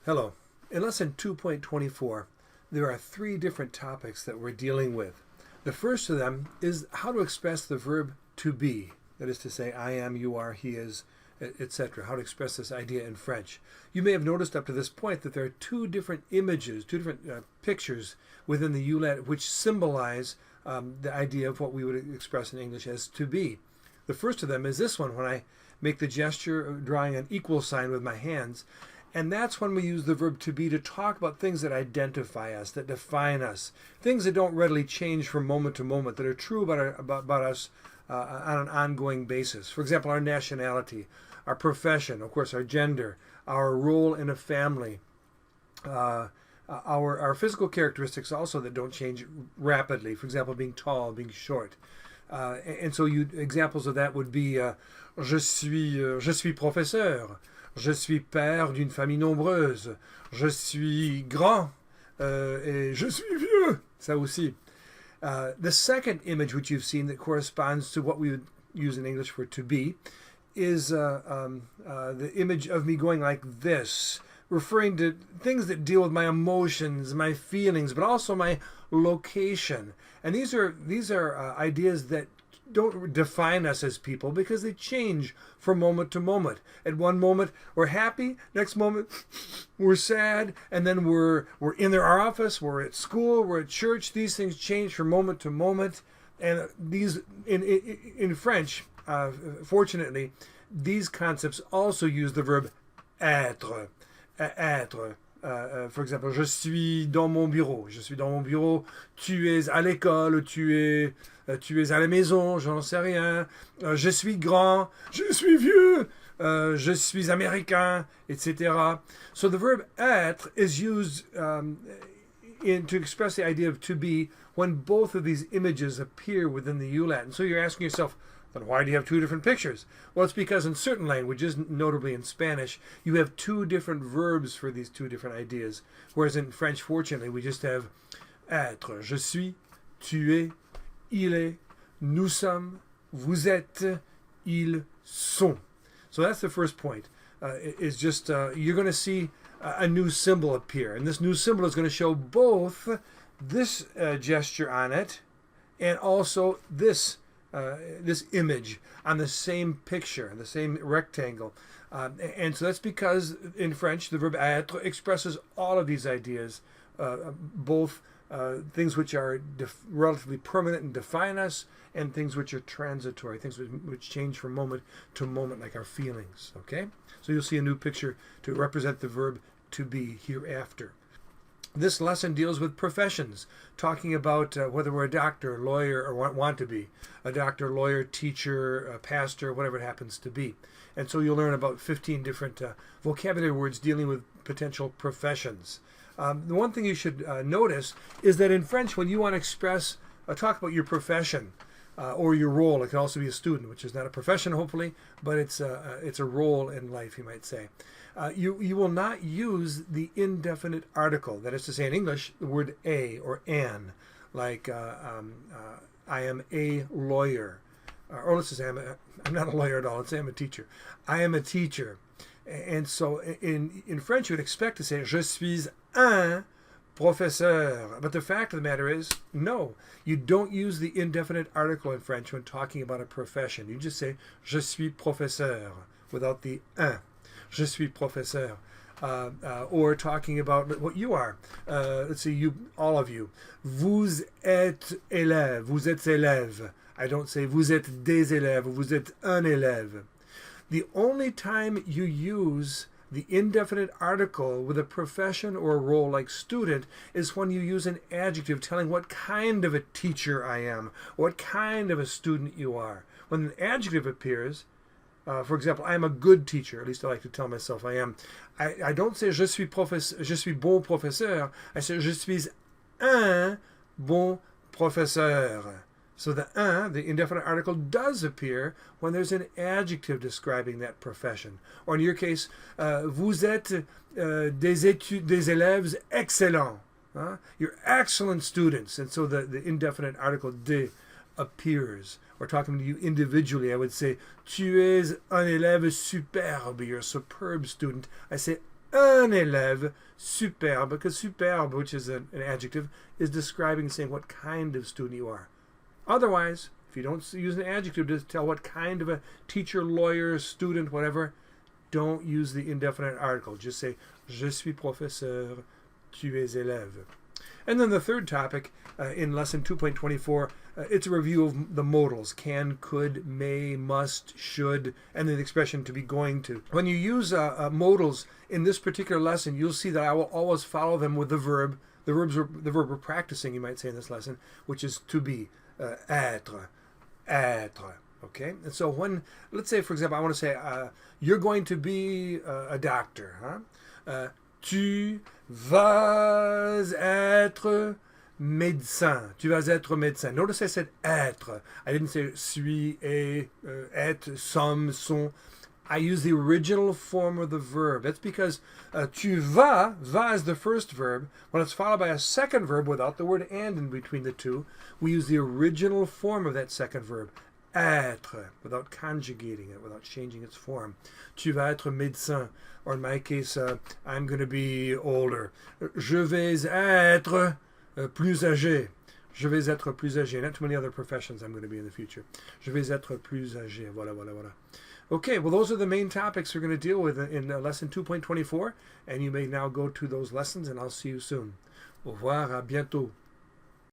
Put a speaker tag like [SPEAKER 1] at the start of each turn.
[SPEAKER 1] Hello. In lesson 2.24, there are three different topics that we're dealing with. The first of them is how to express the verb to be. That is to say, I am, you are, he is, etc. How to express this idea in French. You may have noticed up to this point that there are two different images, two different pictures within the ULET which symbolize the idea of what we would express in English as to be. The first of them is this one, when I make the gesture of drawing an equal sign with my hands. And that's when we use the verb to be to talk about things that identify us, that define us, things that don't readily change from moment to moment, that are true about us on an ongoing basis. For example, our nationality, our profession, of course, our gender, our role in a family, our physical characteristics also that don't change rapidly. For example, being tall, being short. And so examples of that would be je suis professeur. Je suis père d'une famille nombreuse. Je suis grand. Et je suis vieux. Ça aussi. The second image which you've seen that corresponds to what we would use in English for to be is the image of me going like this, referring to things that deal with my emotions, my feelings, but also my location. And these are ideas that don't define us as people because they change from moment to moment. At one moment we're happy, next moment we're sad, and then we're in our office, we're at school, we're at church. These things change from moment to moment, and these in French, fortunately, these concepts also use the verb être. Être. For example, je suis dans mon bureau. Je suis dans mon bureau. Tu es à l'école. Tu es à la maison. Je n'en sais rien. Je suis grand. Je suis vieux. Je suis américain, etc. So the verb être is used to express the idea of to be when both of these images appear within the ULAT. And so you're asking yourself, then why do you have two different pictures? Well, it's because in certain languages, notably in Spanish, you have two different verbs for these two different ideas. Whereas in French, fortunately, we just have être. Je suis, tu es, il est, nous sommes, vous êtes, ils sont. So that's the first point. Is just you're going to see a new symbol appear. And this new symbol is going to show both this gesture on it and also this image on the same picture, the same rectangle. And so that's because in French, the verb être expresses all of these ideas, both things which are relatively permanent and define us, and things which are transitory, things which change from moment to moment, like our feelings. Okay? So you'll see a new picture to represent the verb to be hereafter. This lesson deals with professions, talking about whether we're a doctor, lawyer, or want to be a doctor, lawyer, teacher, pastor, whatever it happens to be. And so you'll learn about 15 different vocabulary words dealing with potential professions. The one thing you should notice is that in French, when you want to express, talk about your profession or your role, it can also be a student, which is not a profession, hopefully, but it's a role in life, you might say. You will not use the indefinite article. That is to say, in English, the word a or an, like I am a lawyer. Or let's just say I'm not a lawyer at all. Let's say I'm a teacher. I am a teacher. And so in French, you would expect to say, je suis un professeur. But the fact of the matter is, no. You don't use the indefinite article in French when talking about a profession. You just say, je suis professeur, without the un. Je suis professeur. Or talking about what you are. Let's see, all of you. Vous êtes élève. Vous êtes élève. I don't say vous êtes des élèves. Vous êtes un élève. The only time you use the indefinite article with a profession or a role like student is when you use an adjective telling what kind of a teacher I am, what kind of a student you are. When an adjective appears, for example, I am a good teacher. At least I like to tell myself I am. I don't say je suis bon professeur. I say je suis un bon professeur. So the un, the indefinite article, does appear when there's an adjective describing that profession. Or in your case, vous êtes des élèves excellents. You're excellent students. And so the indefinite article de appears. Or talking to you individually, I would say, tu es un élève superbe. You're a superb student. I say un élève superbe, because superbe, which is an adjective, is describing, saying what kind of student you are. Otherwise, if you don't use an adjective to tell what kind of a teacher, lawyer, student, whatever, don't use the indefinite article. Just say, je suis professeur, tu es élève. And then the third topic in lesson 2.24, it's a review of the modals: can, could, may, must, should, and then the expression to be going to. When you use modals in this particular lesson, you'll see that I will always follow them with the verb. The verb we're practicing, you might say in this lesson, which is to be, être, être. Okay, and so when, let's say, for example, I want to say, you're going to be a doctor. Huh? Tu vas être médecin. Tu vas être médecin. Notice I said être. I didn't say suis, est, être, some, sont. I use the original form of the verb. That's because tu vas is the first verb. When it's followed by a second verb without the word and in between the two, we use the original form of that second verb. Être, without conjugating it, without changing its form. Tu vas être médecin. Or in my case, I'm going to be older. Je vais être plus âgé. Je vais être plus âgé. Not too many other professions I'm going to be in the future. Je vais être plus âgé. Voilà, voilà, voilà. Okay, well, those are the main topics we're going to deal with in lesson 2.24. And you may now go to those lessons, and I'll see you soon. Au revoir, à bientôt.